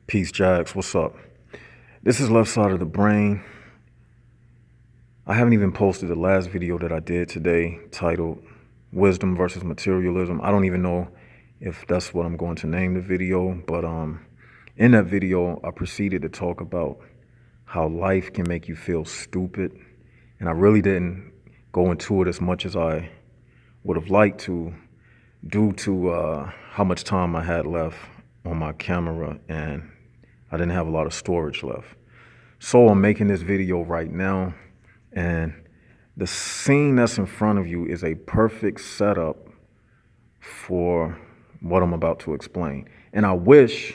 Peace, Jax. What's up? This is Left Side of the Brain. I haven't even posted the last video that I did today titled Wisdom versus Materialism. I don't even know if that's what I'm going to name the video, but in that video, I proceeded to talk about how life can make you feel stupid. And I really didn't go into it as much as I would have liked to due to how much time I had left on my camera and I didn't have a lot of storage left. So I'm making this video right now, and the scene that's in front of you is a perfect setup for what I'm about to explain. And I wish,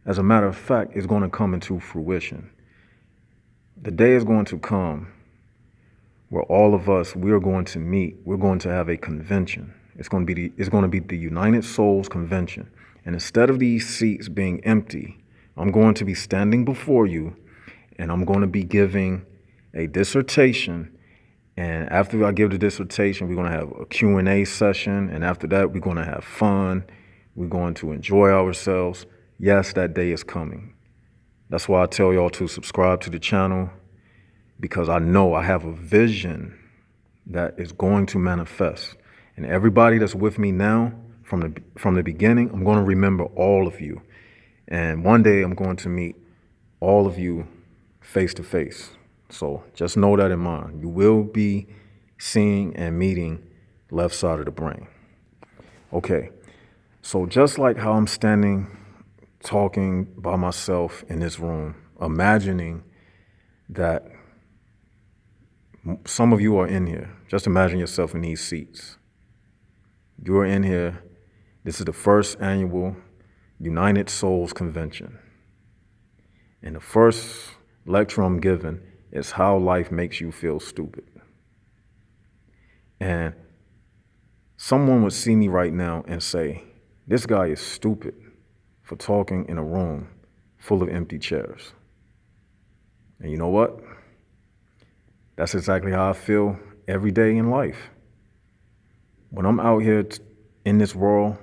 as a matter of fact, it's going to come into fruition. The day is going to come where all of us, we're going to meet, we're going to have a convention. It's going to be the United Souls Convention. And instead of these seats being empty, I'm going to be standing before you and I'm going to be giving a dissertation. And after I give the dissertation, we're going to have a Q&A session. And after that, we're going to have fun. We're going to enjoy ourselves. Yes, that day is coming. That's why I tell y'all to subscribe to the channel, because I know I have a vision that is going to manifest. And everybody that's with me now from the beginning, I'm going to remember all of you. And one day I'm going to meet all of you face to face. So just know that in mind. You will be seeing and meeting Left Side of the Brain. Okay, so just like how I'm standing talking by myself in this room, imagining that some of you are in here. Just imagine yourself in these seats. You are in here. This is the first annual United Souls Convention. And the first lecture I'm giving is how life makes you feel stupid. And someone would see me right now and say, this guy is stupid for talking in a room full of empty chairs. And you know what? That's exactly how I feel every day in life. When I'm out here in this world,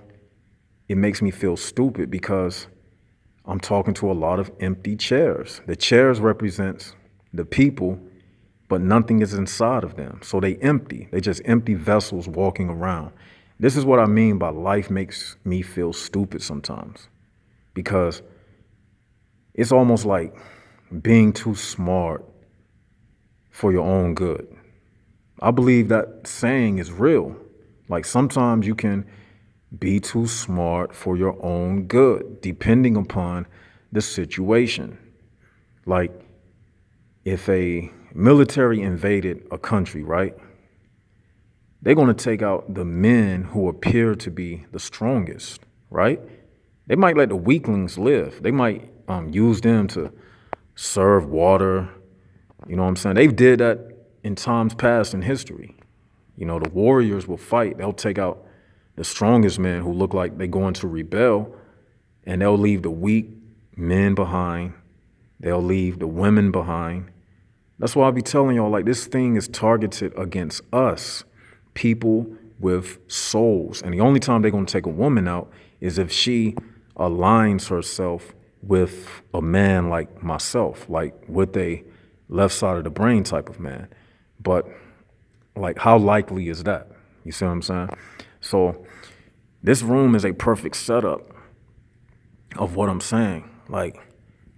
it makes me feel stupid because I'm talking to a lot of empty chairs. The chairs represents the people, but nothing is inside of them. So they empty. They just empty vessels walking around. This is what I mean by life makes me feel stupid sometimes, because it's almost like being too smart for your own good. I believe that saying is real. Like sometimes you can be too smart for your own good, depending upon the situation. Like if a military invaded a country, right? They're going to take out the men who appear to be the strongest, right? They might let the weaklings live. They might use them to serve water. You know what I'm saying? They did that in times past in history. You know, the warriors will fight. They'll take out the strongest men who look like they're going to rebel, and they'll leave the weak men behind. They'll leave the women behind. That's why I be telling y'all, like, this thing is targeted against us, people with souls. And the only time they're going to take a woman out is if she aligns herself with a man like myself, like with a left side of the brain type of man. But like, how likely is that? You see what I'm saying? So this room is a perfect setup of what I'm saying. Like,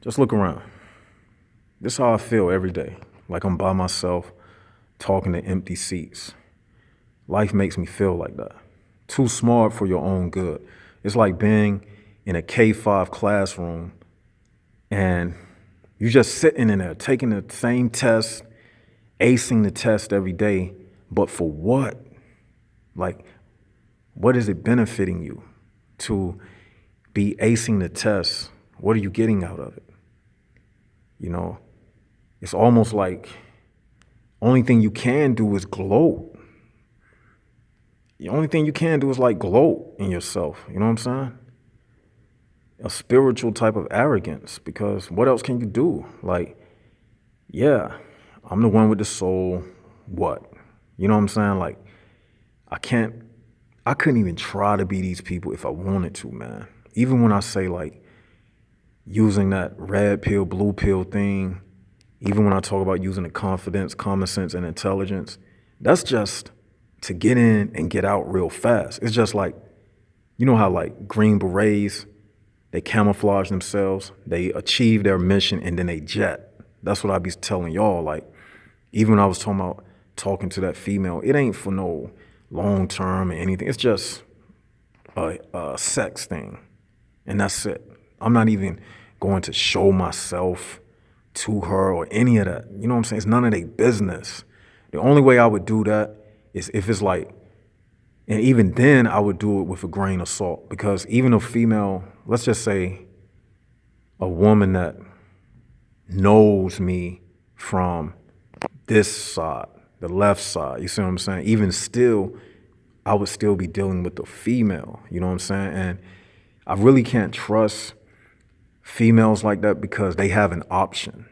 just look around. This is how I feel every day. Like I'm by myself talking to empty seats. Life makes me feel like that. Too smart for your own good. It's like being in a K-5 classroom and you're just sitting in there taking the same test, acing the test every day, but for what? Like, what is it benefiting you to be acing the test? What are you getting out of it? You know, it's almost like only thing you can do is gloat. The only thing you can do is like gloat in yourself. You know what I'm saying? A spiritual type of arrogance, because what else can you do? Like, yeah, I'm the one with the soul. What? You know what I'm saying? Like, I couldn't even try to be these people if I wanted to, man. Even when I say like, using that red pill, blue pill thing, even when I talk about using the confidence, common sense, and intelligence, that's just to get in and get out real fast. It's just like, you know how like Green Berets, they camouflage themselves, they achieve their mission, and then they jet. That's what I be telling y'all. Like, even when I was talking to that female, it ain't for no long term or anything. It's just a sex thing, and that's it. I'm not even going to show myself to her or any of that. You know what I'm saying? It's none of their business. The only way I would do that is if it's like, and even then I would do it with a grain of salt, because even a female, let's just say a woman that knows me from this side, the left side, you see what I'm saying? Even still, I would still be dealing with the female, you know what I'm saying? And I really can't trust females like that because they have an option.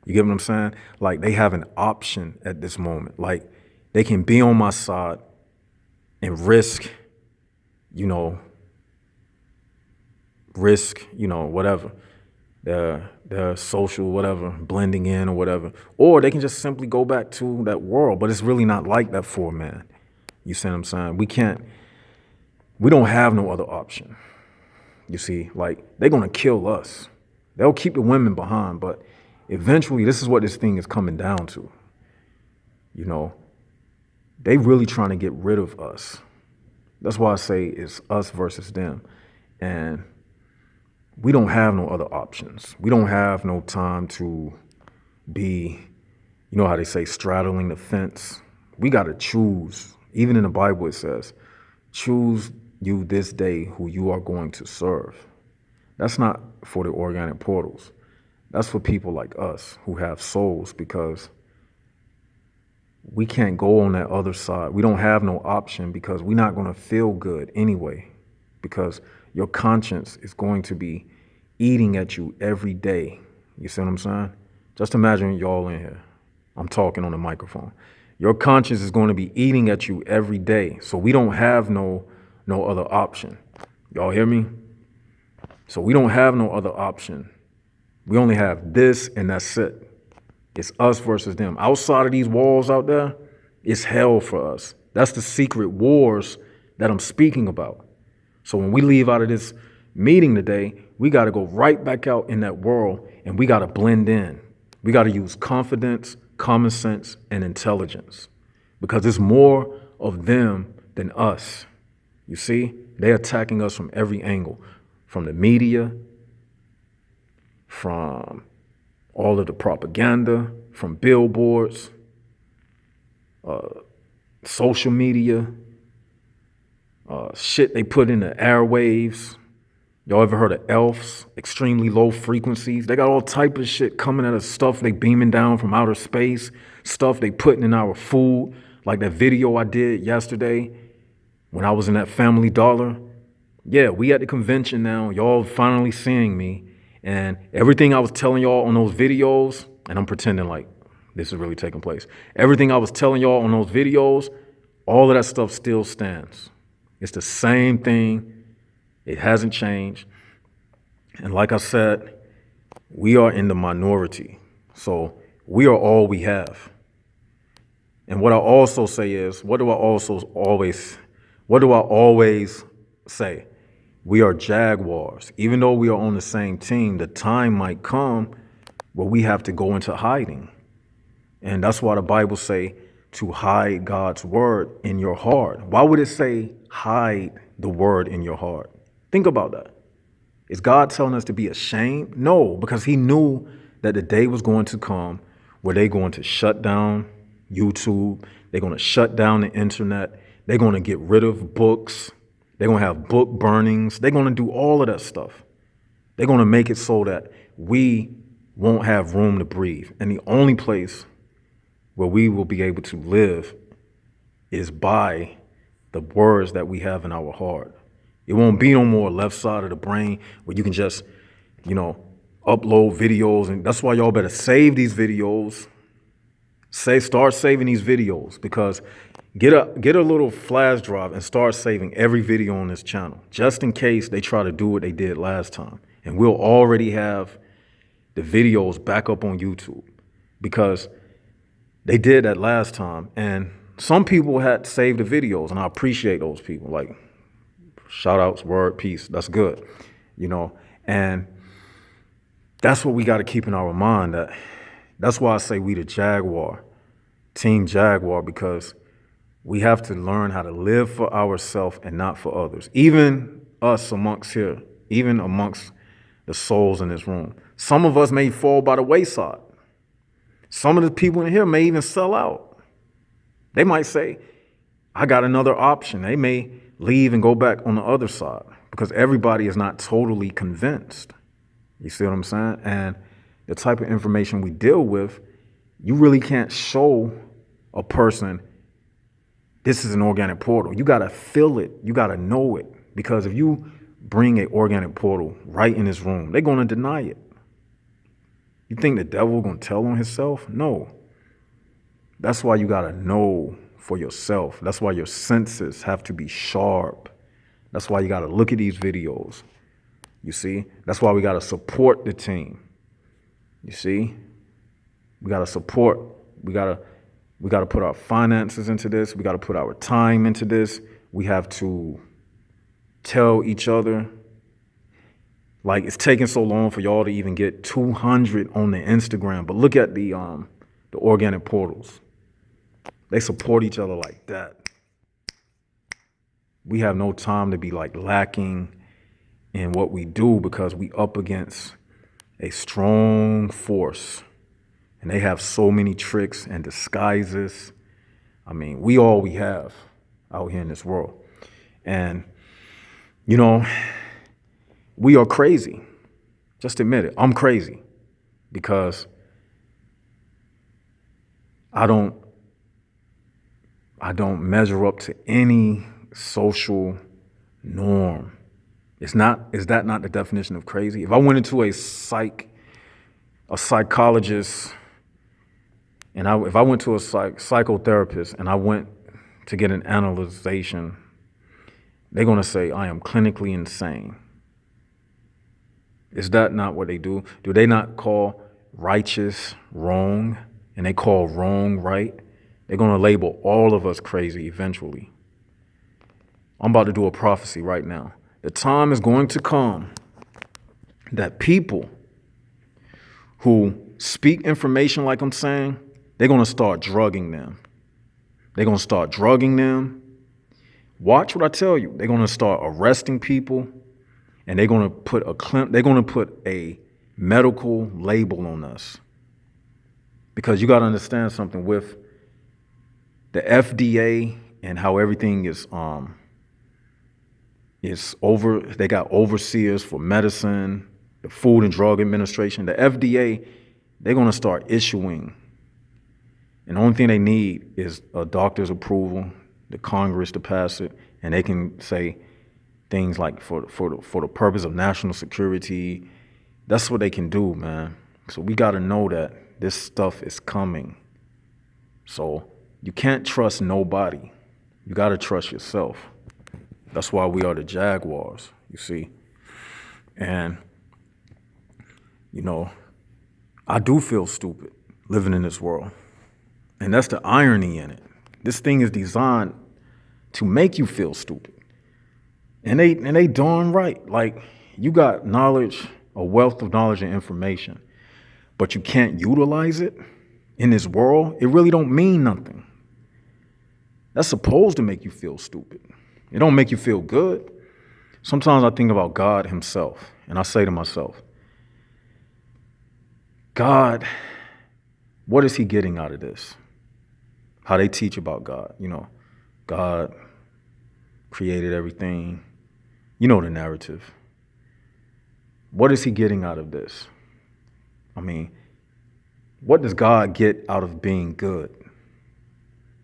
You get what I'm saying? Like, they have an option at this moment. Like, they can be on my side and risk, whatever, their social, whatever, blending in or whatever. Or they can just simply go back to that world. But it's really not like that for a man. You see what I'm saying? We don't have no other option. You see, like, they're going to kill us. They'll keep the women behind, but eventually this is what this thing is coming down to. They really trying to get rid of us. That's why I say it's us versus them. And we don't have no other options. We don't have no time to be, you know how they say, straddling the fence. We got to choose. Even in the Bible it says, choose you this day who you are going to serve. That's not for the organic portals. That's for people like us who have souls, because we can't go on that other side. We don't have no option because we're not going to feel good anyway, because your conscience is going to be eating at you every day. You see what I'm saying? Just imagine y'all in here. I'm talking on the microphone. Your conscience is going to be eating at you every day. So we don't have no other option. Y'all hear me? So we don't have no other option. We only have this, and that's it. It's us versus them. Outside of these walls out there, it's hell for us. That's the secret wars that I'm speaking about. So when we leave out of this meeting today, we got to go right back out in that world, and we got to blend in. We got to use confidence, common sense, and intelligence, because it's more of them than us. You see, they're attacking us from every angle, from the media, from all of the propaganda, from billboards, social media, shit they put in the airwaves. Y'all ever heard of ELFs, extremely low frequencies? They got all type of shit coming at us, stuff they beaming down from outer space, stuff they putting in our food, like that video I did yesterday when I was in that Family Dollar. Yeah, we at the convention now. Y'all finally seeing me. And everything I was telling y'all on those videos, and I'm pretending like this is really taking place. Everything I was telling y'all on those videos, all of that stuff still stands. It's the same thing. It hasn't changed. And like I said, we are in the minority. So we are all we have. And what I also say is, what do I always say? We are jaguars. Even though we are on the same team, the time might come where we have to go into hiding. And that's why the Bible say to hide God's word in your heart. Why would it say hide the word in your heart? Think about that. Is God telling us to be ashamed? No, because he knew that the day was going to come where they're going to shut down YouTube. They're going to shut down the internet. They're going to get rid of books. They're going to have book burnings. They're going to do all of that stuff. They're going to make it so that we won't have room to breathe. And the only place where we will be able to live is by the words that we have in our heart. It won't be no more left side of the brain where you can just, upload videos. And that's why y'all better save these videos. Start saving these videos, because get a little flash drive and start saving every video on this channel, just in case they try to do what they did last time And we'll already have the videos back up on YouTube because they did that last time. And some people had saved the videos, and I appreciate those people. Like, shout outs, word, peace. That's good, And that's what we got to keep in our mind. That's why I say we the Jaguar, Team Jaguar, because we have to learn how to live for ourselves and not for others. Even us amongst here, even amongst the souls in this room. Some of us may fall by the wayside. Some of the people in here may even sell out. They might say, I got another option. They may leave and go back on the other side because everybody is not totally convinced. You see what I'm saying? And the type of information we deal with, you really can't show a person this is an organic portal. You got to feel it. You got to know it. Because if you bring an organic portal right in this room, they're going to deny it. You think the devil going to tell on himself? No. That's why you got to know for yourself. That's why your senses have to be sharp. That's why you got to look at these videos. You see? That's why we got to support the team. You see? We got to support. We got to put our finances into this. We got to put our time into this. We have to tell each other. Like, it's taking so long for y'all to even get 200 on the Instagram. But look at the organic portals. They support each other like that. We have no time to be like lacking in what we do because we up against a strong force. And they have so many tricks and disguises. I mean, we all we have out here in this world. And, we are crazy. Just admit it. I'm crazy because I don't measure up to any social norm. Is that not the definition of crazy? If I went into a psychologist, and if I went to a psychotherapist and I went to get an analyzation, they're going to say I am clinically insane. Is that not what they do? Do they not call righteous wrong and they call wrong right? They're going to label all of us crazy eventually. I'm about to do a prophecy right now. The time is going to come that people who speak information like I'm saying, they're going to start drugging them. They're going to start drugging them. Watch what I tell you. They're going to start arresting people, and they're going to put a medical label on us. Because you got to understand something with the FDA and how everything is they got overseers for medicine, the Food and Drug Administration, the FDA, they're going to start issuing. And the only thing they need is a doctor's approval, the Congress to pass it, and they can say things like for the purpose of national security. That's what they can do, man. So we got to know that this stuff is coming. So you can't trust nobody. You got to trust yourself. That's why we are the Jaguars, you see. And, I do feel stupid living in this world. And that's the irony in it. This thing is designed to make you feel stupid. And they darn right. Like, you got knowledge, a wealth of knowledge and information, but you can't utilize it in this world. It really don't mean nothing. That's supposed to make you feel stupid. It don't make you feel good. Sometimes I think about God himself, and I say to myself, God, what is he getting out of this? How they teach about God. God created everything. You know the narrative. What is he getting out of this? I mean, what does God get out of being good?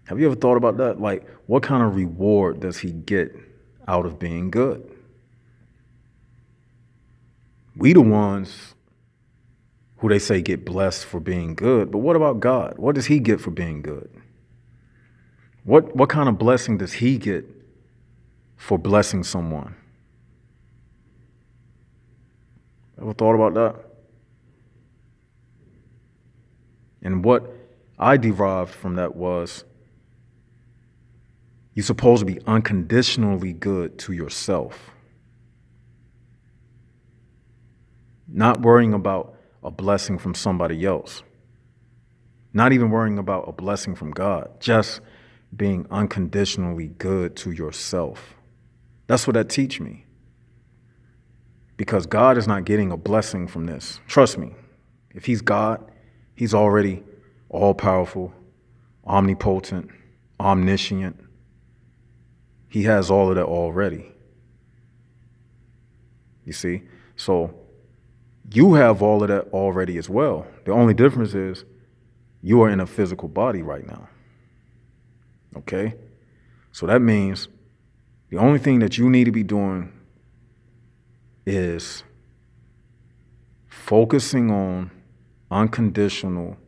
Have you ever thought about that? Like, what kind of reward does he get out of being good? We the ones who they say get blessed for being good, but what about God? What does he get for being good? What kind of blessing does he get for blessing someone? Ever thought about that? And what I derived from that was you're supposed to be unconditionally good to yourself. Not worrying about a blessing from somebody else. Not even worrying about a blessing from God. Just being unconditionally good to yourself. That's what that teach me. Because God is not getting a blessing from this. Trust me. If he's God, he's already all-powerful, omnipotent, omniscient. He has all of that already. You see? So you have all of that already as well. The only difference is you are in a physical body right now. Okay? So that means the only thing that you need to be doing is focusing on unconditional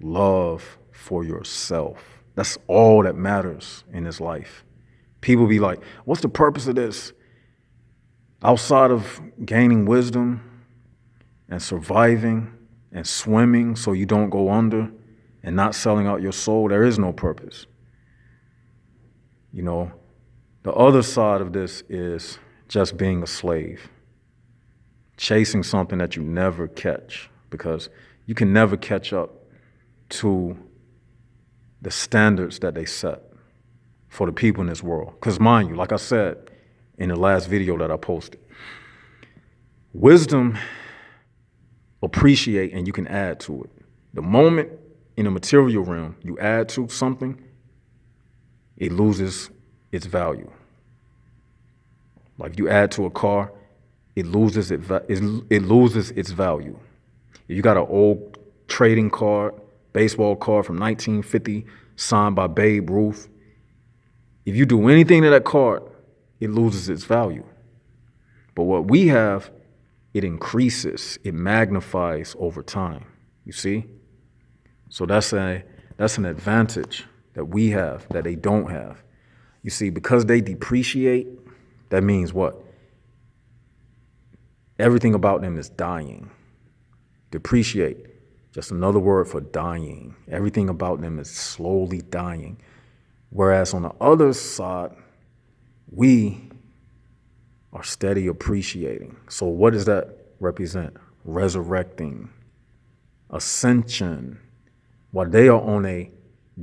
love for yourself. That's all that matters in this life. People be like, what's the purpose of this? Outside of gaining wisdom and surviving and swimming so you don't go under and not selling out your soul, there is no purpose. You know, the other side of this is just being a slave, chasing something that you never catch, because you can never catch up to the standards that they set for the people in this world. Because mind you, like I said in the last video that I posted, wisdom appreciate and you can add to it. The moment in the material realm you add to something, it loses its value. Like you add to a car, it loses its value. If you got an old trading card, baseball card from 1950, signed by Babe Ruth, if you do anything to that card, it loses its value. But what we have, it increases, it magnifies over time. You see? So that's an advantage that we have that they don't have. You see, because they depreciate, that means what? Everything about them is dying. Depreciate, just another word for dying. Everything about them is slowly dying. Whereas on the other side, we are steady appreciating. So what does that represent? Resurrecting, ascension. While they are on a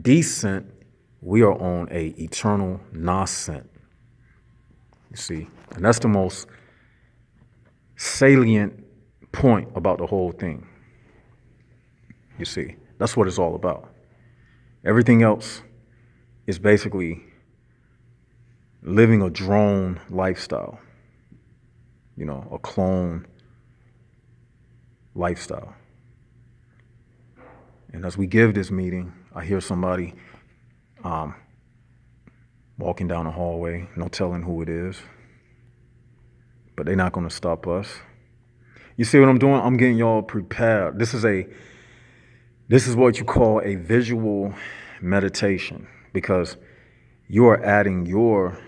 descent, we are on a eternal nascent. You see, and that's the most salient point about the whole thing. You see, that's what it's all about. Everything else is basically living a drone lifestyle, you know, a clone lifestyle. And as we give this meeting, I hear somebody walking down the hallway, no telling who it is, but they're not going to stop us. You see what I'm doing? I'm getting y'all prepared. This is what you call a visual meditation, because you are adding your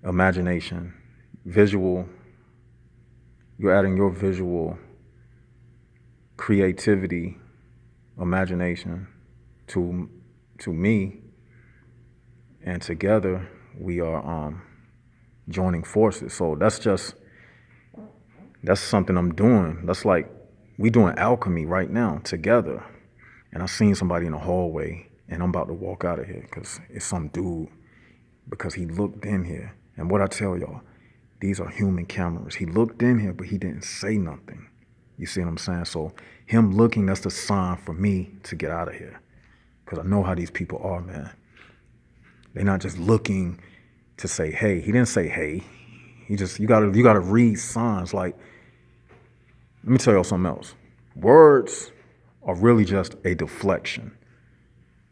imagination, you're adding your visual creativity, imagination to me, and together we are joining forces. So that's something I'm doing. That's like we doing alchemy right now together. And I seen somebody in the hallway, and I'm about to walk out of here because it's some dude, because he looked in here. And what I tell y'all, these are human cameras. He looked in here, but he didn't say nothing. You see what I'm saying? So him looking, that's the sign for me to get out of here, because I know how these people are, man. They're not just looking to say, hey. He didn't say, hey. You gotta read signs. Like, let me tell y'all something else. Words are really just a deflection,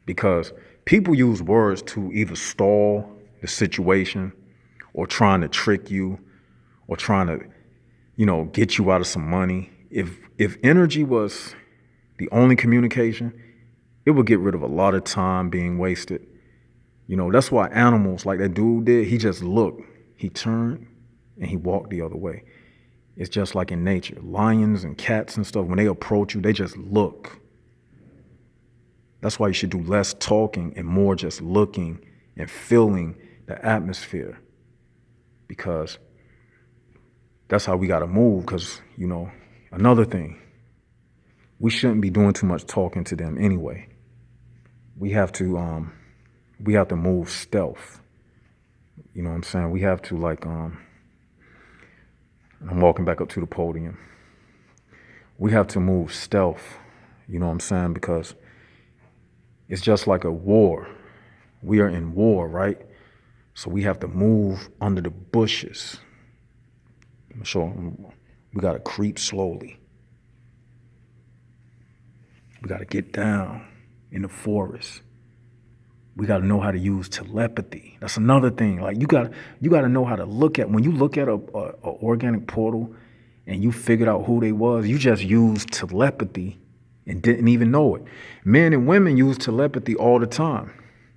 because people use words to either stall the situation or trying to trick you or trying to, get you out of some money. If energy was the only communication, it would get rid of a lot of time being wasted. That's why animals, like that dude did, he just looked, he turned, and he walked the other way. It's just like in nature. Lions and cats and stuff, when they approach you, they just look. That's why you should do less talking and more just looking and feeling the atmosphere. Because that's how we got to move. Because, another thing, we shouldn't be doing too much talking to them anyway. We have to move stealth. You know what I'm saying? We have to I'm walking back up to the podium. We have to move stealth, you know what I'm saying? Because it's just like a war. We are in war, right? So we have to move under the bushes. So we got to creep slowly. We got to get down in the forest. We got to know how to use telepathy. That's another thing. Like you got to know how to look at, when you look at a organic portal and you figured out who they was, you just used telepathy and didn't even know it. Men and women use telepathy all the time.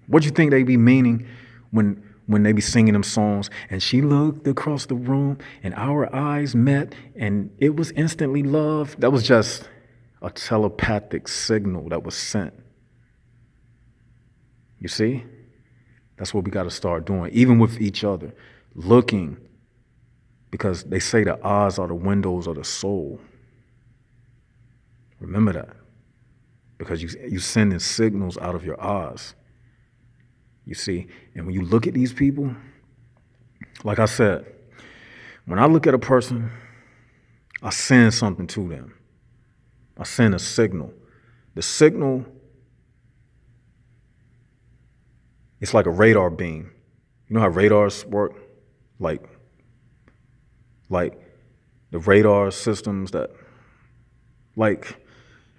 What you think they be meaning when they be singing them songs? And she looked across the room and our eyes met and it was instantly love. That was just a telepathic signal that was sent. You see? That's what we got to start doing, even with each other, looking, because they say the eyes are the windows of the soul. Remember that, because you sending signals out of your eyes. You see? And when you look at these people, like I said, when I look at a person, I send something to them. I send a signal. The signal, it's like a radar beam. You know how radars work? Like the radar systems that, like,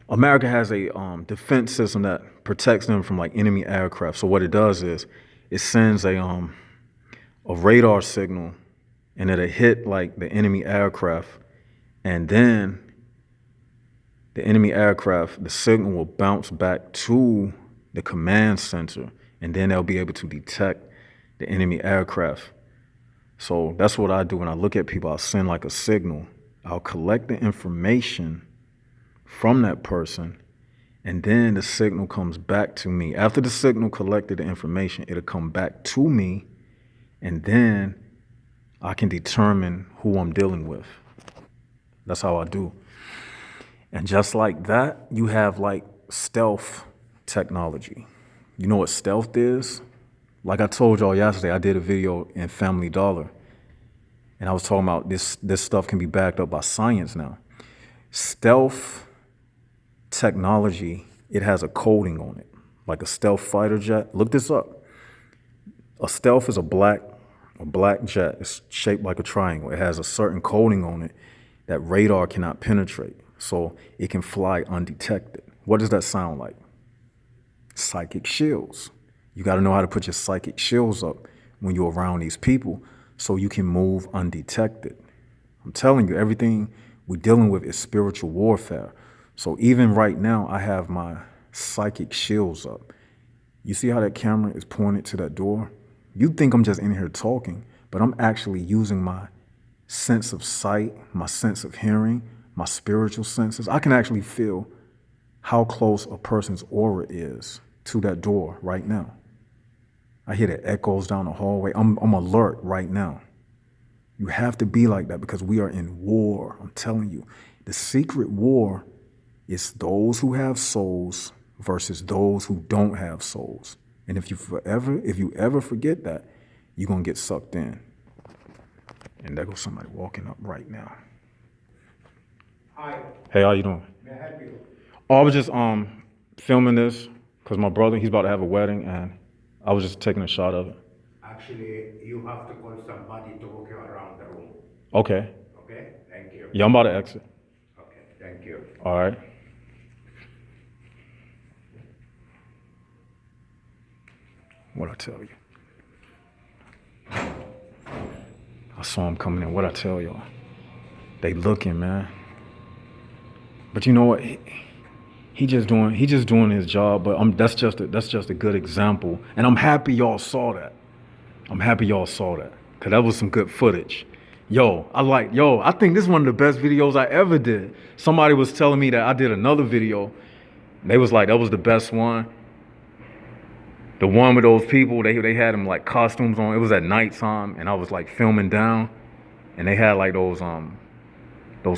America has a defense system that protects them from like enemy aircraft. So what it does is it sends a radar signal and it'll hit like the enemy aircraft, and then the enemy aircraft, the signal will bounce back to the command center, and then they'll be able to detect the enemy aircraft. So that's what I do when I look at people. I'll send like a signal. I'll collect the information from that person, and then the signal comes back to me. After the signal collected the information, it'll come back to me, and then I can determine who I'm dealing with. That's how I do. And just like that, you have like stealth technology. You know what stealth is? Like I told y'all yesterday, I did a video in Family Dollar, and I was talking about this stuff can be backed up by science now. Stealth technology, it has a coating on it, like a stealth fighter jet. Look this up. A stealth is a black jet. It's shaped like a triangle. It has a certain coating on it that radar cannot penetrate, so it can fly undetected. What does that sound like? Psychic shields. You got to know how to put your psychic shields up when you're around these people so you can move undetected. I'm telling you, everything we're dealing with is spiritual warfare. So even right now, I have my psychic shields up. You see how that camera is pointed to that door? You think I'm just in here talking, but I'm actually using my sense of sight, my sense of hearing, my spiritual senses. I can actually feel how close a person's aura is to that door right now. I hear the echoes down the hallway. I'm alert right now. You have to be like that because we are in war. I'm telling you, the secret war is those who have souls versus those who don't have souls. And if you ever forget that, you're gonna get sucked in. And there goes somebody walking up right now. Hi, Hey, how you doing? may I help you? Oh, I was just filming this because my brother, he's about to have a wedding, and I was just taking a shot of it. Actually, you have to call somebody to walk you around the room. Okay. Okay? Thank you. Yeah, I'm about to exit. Okay, thank you. All right. What'd I tell you? I saw him coming in. What'd I tell y'all? They looking, man. But you know what? He just doing his job. But that's just a good example. And I'm happy y'all saw that. Cause that was some good footage. I think this is one of the best videos I ever did. Somebody was telling me that I did another video. They was like, that was the best one. The one with those people, they had them like costumes on. It was at nighttime, and I was like filming down, and they had like those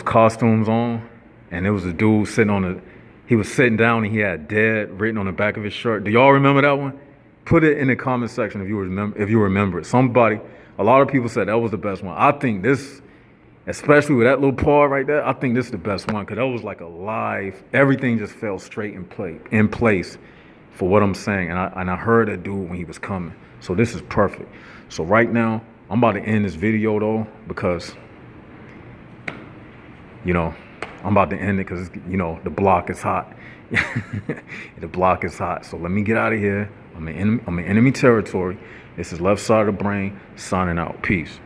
costumes on, and there was a dude sitting on the, he was sitting down and he had dead written on the back of his shirt. Do y'all remember that one? Put it in the comment section if you remember it. A lot of people said that was the best one. I think this, especially with that little part right there, I think this is the best one because that was like a live. Everything just fell straight in place for what I'm saying, and I heard that dude when he was coming. So this is perfect. So right now I'm about to end this video though because you know I'm about to end it because the block is hot. The block is hot. So let me get out of here. I'm in enemy territory. This is Left Side of the Brain signing out. Peace.